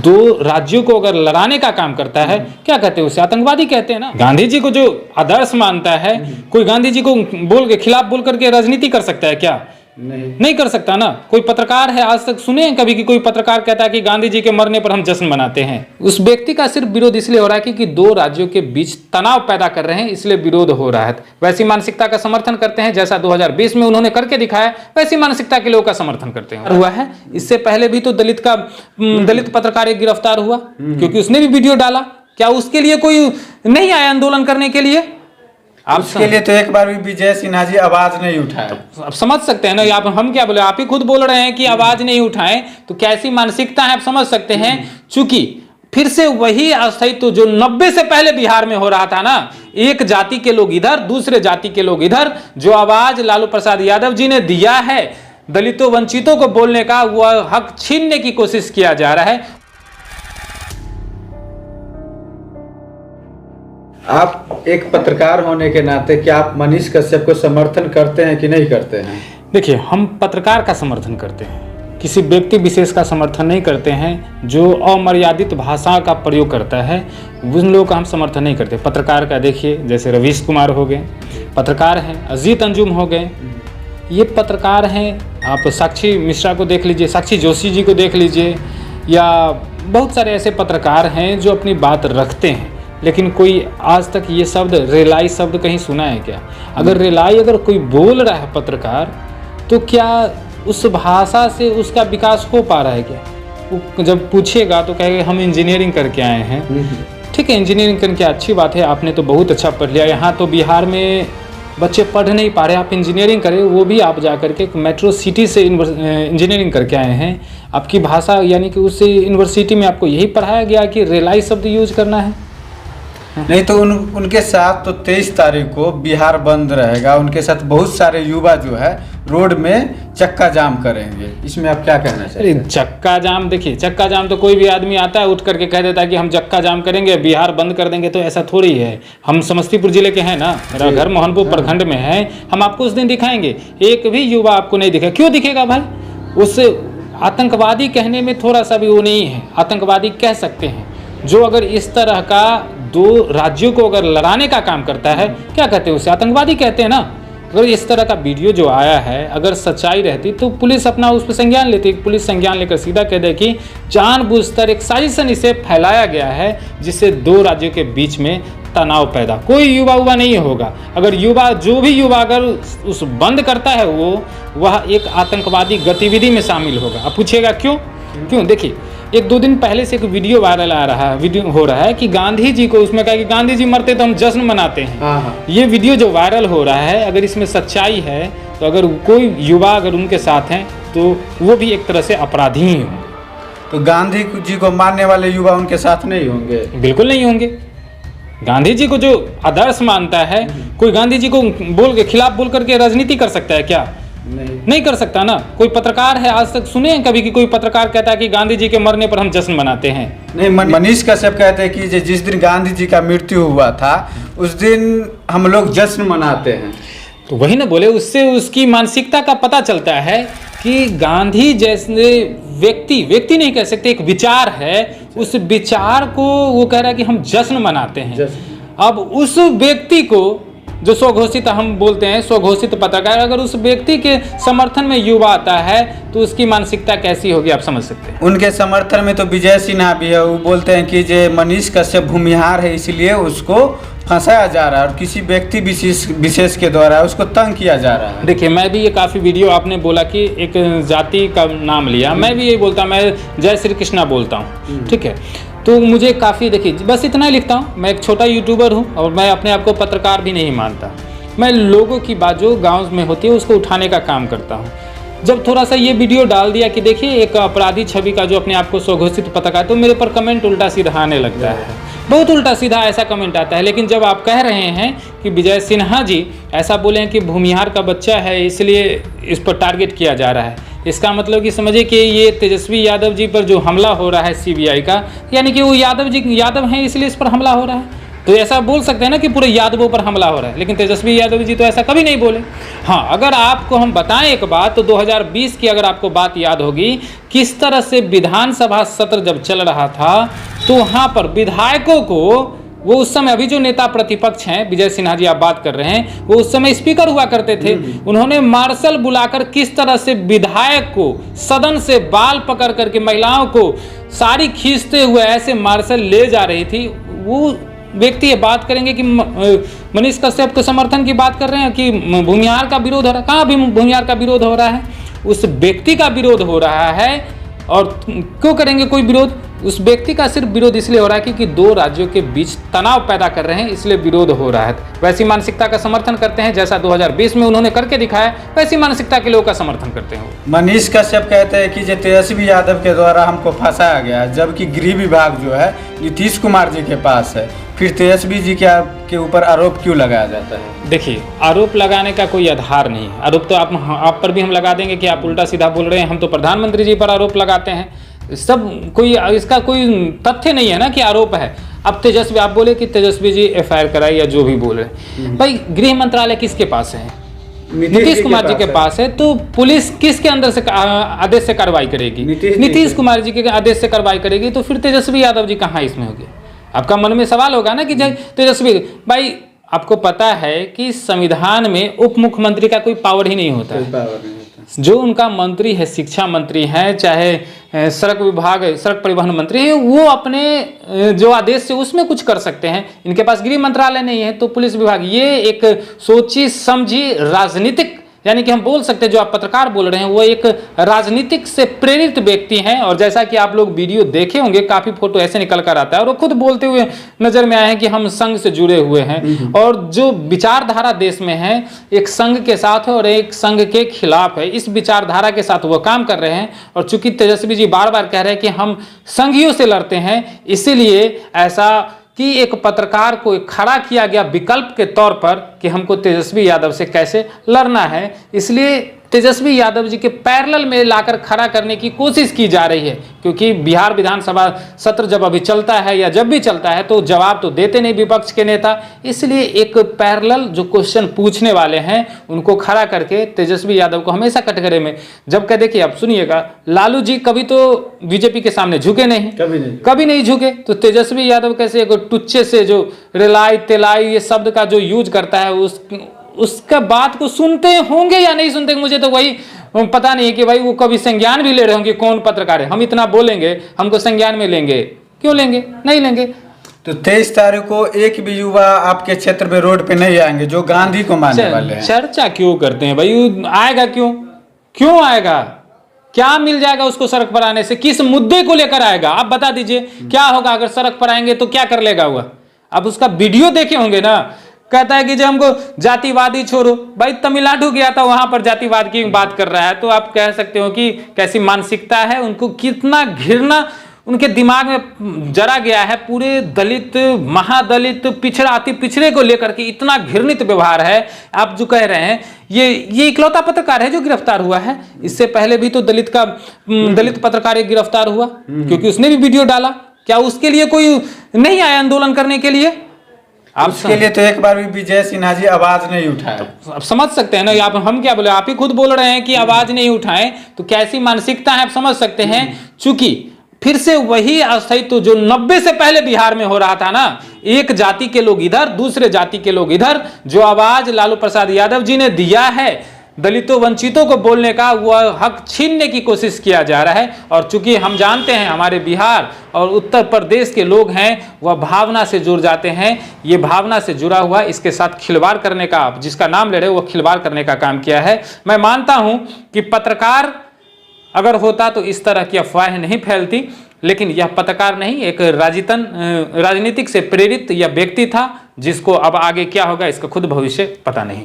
दो राज्यों को अगर लड़ाने का काम करता है, क्या कहते हैं उसे? आतंकवादी कहते हैं ना। गांधी जी को जो आदर्श मानता है, कोई गांधी जी को बोल के खिलाफ बोल करके राजनीति कर सकता है क्या? नहीं कर सकता ना। कोई पत्रकार है, आज तक सुने हैं कभी कि कोई पत्रकार कहता है कि गांधी जी के मरने पर हम जश्न मनाते हैं? उस व्यक्ति का सिर्फ विरोध इसलिए हो रहा है कि दो राज्यों के बीच तनाव पैदा कर रहे हैं, इसलिए विरोध हो रहा है। वैसी मानसिकता का समर्थन करते हैं जैसा 2020 में उन्होंने करके दिखाया, वैसी मानसिकता के लोगों का समर्थन करते हैं। हुआ है, इससे पहले भी तो दलित पत्रकार एक गिरफ्तार हुआ क्योंकि उसने भी वीडियो डाला। क्या उसके लिए कोई नहीं आया आंदोलन करने के लिए? आप उसके लिए तो एक बार भी विजय सिन्हा जी आवाज नहीं उठाए। तो आप समझ सकते हैं ना, आप हम क्या बोले, आप ही खुद बोल रहे हैं कि आवाज नहीं उठाएं, तो कैसी मानसिकता है आप समझ सकते हैं। चूंकि फिर से वही अस्तित्व जो 90 से पहले बिहार में हो रहा था ना, एक जाति के लोग इधर, दूसरे जाति के लोग इधर, जो आवाज लालू प्रसाद यादव जी ने दिया है दलितों वंचितों को बोलने का, वह हक छीनने की कोशिश किया जा रहा है। आप एक पत्रकार होने के नाते क्या आप मनीष कश्यप को समर्थन करते हैं कि नहीं करते हैं? देखिए, हम पत्रकार का समर्थन करते हैं, किसी व्यक्ति विशेष का समर्थन नहीं करते हैं। जो अमर्यादित भाषा का प्रयोग करता है उन लोगों का हम समर्थन नहीं करते। पत्रकार का देखिए, जैसे रवीश कुमार हो गए पत्रकार हैं, अजीत अंजुम हो गए, ये पत्रकार हैं। आप साक्षी मिश्रा को देख लीजिए, साक्षी जोशी जी को देख लीजिए, या बहुत सारे ऐसे पत्रकार हैं जो अपनी बात रखते हैं। लेकिन कोई आज तक ये शब्द रेलाई शब्द कहीं सुना है क्या? अगर रेलाई अगर कोई बोल रहा है पत्रकार, तो क्या उस भाषा से उसका विकास हो पा रहा है क्या? वो जब पूछेगा तो कहेगा हम इंजीनियरिंग करके आए हैं। ठीक है, इंजीनियरिंग करके अच्छी बात है, आपने तो बहुत अच्छा पढ़ लिया। यहाँ तो बिहार में बच्चे पढ़ नहीं पा रहे, आप इंजीनियरिंग करें, वो भी आप जा करके मेट्रो सिटी से इंजीनियरिंग करके आए हैं। आपकी भाषा यानी कि उस यूनिवर्सिटी में आपको यही पढ़ाया गया कि रेलाई शब्द यूज करना है? नहीं तो उनके साथ तो 23 तारीख को बिहार बंद रहेगा, उनके साथ बहुत सारे युवा जो है रोड में चक्का जाम करेंगे, इसमें आप क्या कहना चाहते हैं? चक्का जाम, देखिए चक्का जाम तो कोई भी आदमी आता है उठ करके कह देता है कि हम चक्का जाम करेंगे, बिहार बंद कर देंगे, तो ऐसा थोड़ी है। हम समस्तीपुर जिले के हैं ना, मेरा घर मोहनपुर प्रखंड में है, हम आपको उस दिन दिखाएंगे, एक भी युवा आपको नहीं दिखेगा। क्यों दिखेगा भाई? उस आतंकवादी कहने में थोड़ा सा भी वो नहीं है, आतंकवादी कह सकते हैं जो अगर इस तरह का दो राज्यों को अगर लड़ाने का काम करता है, क्या कहते हैं उसे? आतंकवादी कहते हैं ना। अगर इस तरह का वीडियो जो आया है अगर सच्चाई रहती तो पुलिस अपना उस पर संज्ञान लेती। पुलिस संज्ञान लेकर सीधा कह दे कि जानबूझकर एक साजिशन इसे फैलाया गया है जिससे दो राज्यों के बीच में तनाव पैदा। कोई युवा नहीं होगा। अगर जो भी युवा अगर उस बंद करता है वह एक आतंकवादी गतिविधि में शामिल होगा। अब पूछेगा क्यों? देखिए, एक दो दिन पहले से एक वीडियो वायरल हो रहा है कि गांधी जी को, उसमें कहा कि गांधी जी मरते तो हम जश्न मनाते हैं। ये वीडियो जो वायरल हो रहा है, अगर इसमें सच्चाई है तो अगर कोई युवा अगर उनके साथ हैं तो वो भी एक तरह से अपराधी ही होंगे। तो गांधी जी को मानने वाले युवा उनके साथ नहीं होंगे? बिल्कुल नहीं होंगे। गांधी जी को जो आदर्श मानता है, कोई गांधी जी को बोल के खिलाफ बोल करके राजनीति कर सकता है क्या? नहीं कर सकता ना। कोई पत्रकार है, आज तक सुने हैं कभी कि कोई पत्रकार कहता है कि गांधी जी के मरने पर हम जश्न मनाते हैं? नहीं, मनीष कश्यप कहते हैं कि जिस दिन गांधी जी का मृत्यु हुआ था उस दिन हम लोग जश्न मनाते हैं। तो वही ना बोले, उससे उसकी मानसिकता का पता चलता है कि गांधी जैसे व्यक्ति नहीं कह सकते, एक विचार है, उस विचार को वो कह रहा है कि हम जश्न मनाते हैं। अब उस व्यक्ति को जो स्वघोषित, हम बोलते हैं स्वघोषित पत्रकार, अगर उस व्यक्ति के समर्थन में युवा आता है तो उसकी मानसिकता कैसी होगी आप समझ सकते हैं। उनके समर्थन में तो विजय सिन्हा भी है, वो बोलते हैं कि जो मनीष कश्यप भूमिहार है इसलिए उसको फंसाया जा रहा है और किसी व्यक्ति विशेष के द्वारा उसको तंग किया जा रहा है। देखिए, मैं भी ये काफ़ी वीडियो, आपने बोला कि एक जाति का नाम लिया, मैं भी यही बोलता हूँ, मैं जय श्री कृष्णा बोलता हूँ, ठीक है। तो मुझे काफ़ी, देखिए बस इतना ही लिखता हूँ, मैं एक छोटा यूट्यूबर हूँ और मैं अपने आप को पत्रकार भी नहीं मानता। मैं लोगों की बात जो गांव में होती है उसको उठाने का काम करता हूँ। जब थोड़ा सा ये वीडियो डाल दिया कि देखिए एक अपराधी छवि का जो अपने आप को स्वघोषित पत्रकार, तो मेरे पर कमेंट उल्टा सीधा आने लगता है, बहुत उल्टा सीधा ऐसा कमेंट आता है। लेकिन जब आप कह रहे हैं कि विजय सिन्हा जी ऐसा बोले हैं कि भूमिहार का बच्चा है इसलिए इस पर टारगेट किया जा रहा है, इसका मतलब कि समझिए कि ये तेजस्वी यादव जी पर जो हमला हो रहा है सीबीआई का, यानी कि वो यादव हैं इसलिए इस पर हमला हो रहा है। तो ऐसा बोल सकते हैं ना कि पूरे यादवों पर हमला हो रहा है, लेकिन तेजस्वी यादव जी तो ऐसा कभी नहीं बोले। हाँ, अगर आपको हम बताएं एक बात, तो 2020 की अगर आपको बात याद होगी, किस तरह से विधानसभा सत्र जब चल रहा था तो वहाँ पर विधायकों को, वो उस समय अभी जो नेता प्रतिपक्ष हैं विजय सिन्हा जी आप बात कर रहे हैं, वो उस समय स्पीकर हुआ करते थे, उन्होंने मार्शल बुलाकर किस तरह से विधायक को सदन से बाल पकड़ करके महिलाओं को साड़ी खींचते हुए ऐसे मार्शल ले जा रही थी। वो व्यक्ति ये बात करेंगे कि मनीष कश्यप के समर्थन की बात कर रहे हैं कि भूमिहार का विरोध हो रहा है। कहाँ भी भूमिहार का विरोध हो रहा है? उस व्यक्ति का विरोध हो रहा है। और क्यों करेंगे कोई विरोध? उस व्यक्ति का सिर्फ विरोध इसलिए हो रहा है क्योंकि दो राज्यों के बीच तनाव पैदा कर रहे हैं, इसलिए विरोध हो रहा है। वैसी मानसिकता का समर्थन करते हैं जैसा 2020 में उन्होंने करके दिखाया, वैसी मानसिकता के लोगों का समर्थन करते हैं। मनीष कश्यप कहते हैं कि जो तेजस्वी यादव के द्वारा हमको फंसाया गया, जबकि गृह विभाग जो है नीतीश कुमार जी के पास है, फिर तेजस्वी जी के ऊपर आरोप क्यों लगाया जाता है? देखिए, आरोप लगाने का कोई आधार नहीं है। आरोप तो आप पर भी हम लगा देंगे कि आप उल्टा सीधा बोल रहे हैं। हम तो प्रधानमंत्री जी पर आरोप लगाते हैं, सब कोई इसका कोई तथ्य नहीं है ना कि आरोप है। अब तेजस्वी, आप बोले कि तेजस्वी जी एफआईआर कराई या जो भी बोल रहे, भाई गृह मंत्रालय किसके पास है? नीतीश कुमार जी के पास है। तो पुलिस किसके अंदर से आदेश से कार्रवाई करेगी? नीतीश कुमार जी के आदेश से कार्रवाई करेगी। तो फिर तेजस्वी यादव जी कहाँ इसमें होंगे? आपका मन में सवाल होगा ना कि तेजस्वी भाई, आपको पता है कि संविधान में उप मुख्यमंत्री का कोई पावर ही नहीं होता है। जो उनका मंत्री है, शिक्षा मंत्री है, चाहे सड़क परिवहन मंत्री है, वो अपने जो आदेश से उसमें कुछ कर सकते हैं। इनके पास गृह मंत्रालय नहीं है, तो पुलिस विभाग, ये एक सोची समझी राजनीतिक, यानी कि हम बोल सकते हैं जो आप पत्रकार बोल रहे हैं वो एक राजनीतिक से प्रेरित व्यक्ति हैं। और जैसा कि आप लोग वीडियो देखे होंगे, काफ़ी फोटो ऐसे निकल कर आता है और वो खुद बोलते हुए नजर में आए हैं कि हम संघ से जुड़े हुए हैं और जो विचारधारा देश में है एक संघ के साथ है और एक संघ के खिलाफ है। इस विचारधारा के साथ वो काम कर रहे हैं। और चूंकि तेजस्वी जी बार बार कह रहे हैं कि हम संघियों से लड़ते हैं, इसीलिए ऐसा कि एक पत्रकार को खड़ा किया गया विकल्प के तौर पर कि हमको तेजस्वी यादव से कैसे लड़ना है, इसलिए तेजस्वी यादव जी के पैरेलल में लाकर खड़ा करने की कोशिश की जा रही है। क्योंकि बिहार विधानसभा सत्र जब अभी चलता है या जब भी चलता है तो जवाब तो देते नहीं विपक्ष के नेता, इसलिए एक पैरेलल जो क्वेश्चन पूछने वाले हैं उनको खड़ा करके तेजस्वी यादव को हमेशा कटघरे में जब कह देखिए, आप सुनिएगा, लालू जी कभी तो बीजेपी के सामने झुके नहीं, कभी नहीं झुके, तो तेजस्वी यादव कैसे एक टुच्चे से जो रिलाई तेलाई ये शब्द का जो यूज करता है उसका बात को सुनते होंगे या नहीं सुनते, मुझे तो वही पता नहीं कि भाई वो कभी संज्ञान भी ले रहे होंगे कौन पत्रकार है। हम इतना बोलेंगे, हमको संज्ञान में लेंगे? क्यों लेंगे? नहीं लेंगे। तो 23 तारीख को एक भी युवा आपके क्षेत्र में रोड पे नहीं आएंगे जो गांधी को मानने वाले हैं। चर्चा क्यों करते हैं भाई? आएगा क्यों आएगा? क्या मिल जाएगा उसको सड़क पर आने से? किस मुद्दे को लेकर आएगा? आप बता दीजिए, क्या होगा अगर सड़क पर आएंगे तो क्या कर लेगा हुआ? आप उसका वीडियो देखे होंगे ना, कहता है कि जो हमको जातिवादी छोड़ो। भाई तमिलनाडु गया था, वहां पर जातिवाद की बात कर रहा है, तो आप कह सकते हो कि कैसी मानसिकता है, उनको कितना घृणा उनके दिमाग में जरा गया है। पूरे दलित, महादलित, पिछड़ा, अति पिछड़े को लेकर के इतना घृणित व्यवहार है। आप जो कह रहे हैं ये इकलौता पत्रकार है जो गिरफ्तार हुआ है। इससे पहले भी तो दलित पत्रकार एक गिरफ्तार हुआ क्योंकि उसने भी वीडियो डाला। क्या उसके लिए कोई नहीं आया आंदोलन करने के लिए? आप उसके लिए तो एक बार भी विजय सिन्हा जी आवाज नहीं उठाए। तो आप समझ सकते हैं ना, आप हम क्या बोले, आप ही खुद बोल रहे हैं कि आवाज नहीं उठाएं, तो कैसी मानसिकता है आप समझ सकते हैं। चूंकि फिर से वही अस्तित्व जो 90 से पहले बिहार में हो रहा था ना, एक जाति के लोग इधर, दूसरे जाति के लोग इधर, जो आवाज लालू प्रसाद यादव जी ने दिया है दलितों वंचितों को बोलने का, वह हक छीनने की कोशिश किया जा रहा है। और चूंकि हम जानते हैं हमारे बिहार और उत्तर प्रदेश के लोग हैं, वह भावना से जुड़ जाते हैं। ये भावना से जुड़ा हुआ, इसके साथ खिलवाड़ करने का, जिसका नाम ले रहे हो, वह खिलवाड़ करने का काम किया है। मैं मानता हूं कि पत्रकार अगर होता तो इस तरह की अफवाहें नहीं फैलती, लेकिन यह पत्रकार नहीं, एक राजनीतिक से प्रेरित यह व्यक्ति था, जिसको अब आगे क्या होगा इसका खुद भविष्य पता नहीं।